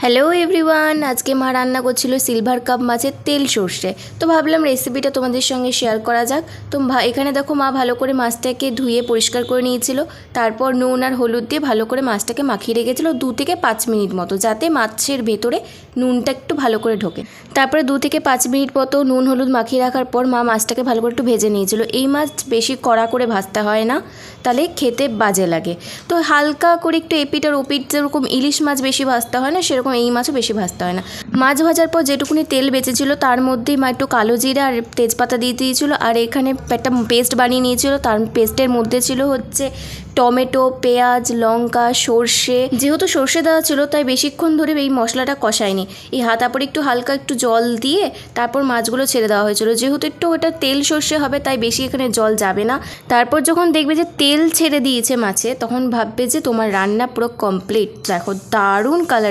Hello everyone, আজকে মা রান্না করছিল সিলভার কাপ মাছের তেল সর্ষে। তো ভাবলাম রেসিপিটা তোমাদের সঙ্গে শেয়ার করা যাক। তো এখানে দেখো মা ভালো করে মাছটাকে ধুয়ে পরিষ্কার করে নিয়েছিল। তারপর নুন আর হলুদ দিয়ে ভালো করে মাছটাকে মাখিয়ে রেখেছিল 2 থেকে 5 মিনিট মতো, যাতে মাছের ভেতরে নুনটা একটু ভালো করে ঢোকে। তারপরে 2 থেকে 5 মিনিট মতো নুন হলুদ মাখিয়ে রাখার পর মা মাছটাকে ভালো করে একটু ভেজে নিয়েছিল। এই মাছ বেশি কড়া করে ভাজতে হয় না, তাহলে খেতে বাজে লাগে। তো হালকা করে একটু এপিট আর ওপিট, যেরকম ইলিশ মাছ বেশি ভাজতে হয় না সেরকম এই মাছও বেশি ভাজতে হয় না। মাছ ভাজার পর যেটুকুনি তেল বেঁচেছিল তার মধ্যেই মা একটু কালো জিরা আর তেজপাতা দিয়ে দিয়েছিল। আর এখানে একটা পেস্ট বানিয়ে নিয়েছিল, তার পেস্টের মধ্যে ছিল হচ্ছে টমেটো, পেঁয়াজ, লঙ্কা, সর্ষে। যেহেতু সর্ষে দেওয়া ছিল তাই বেশিক্ষণ ধরে এই মশলাটা কষায়নি। এই তারপরে একটু হালকা একটু জল দিয়ে তারপর মাছগুলো ছেড়ে দেওয়া হয়েছিল। যেহেতু একটু ওটা তেল সর্ষে হবে তাই বেশি এখানে জল যাবে না। তারপর যখন দেখবে যে তেল ছেড়ে দিয়েছে মাছে, তখন ভাববে যে তোমার রান্না পুরো কমপ্লিট। দেখো দারুণ কালার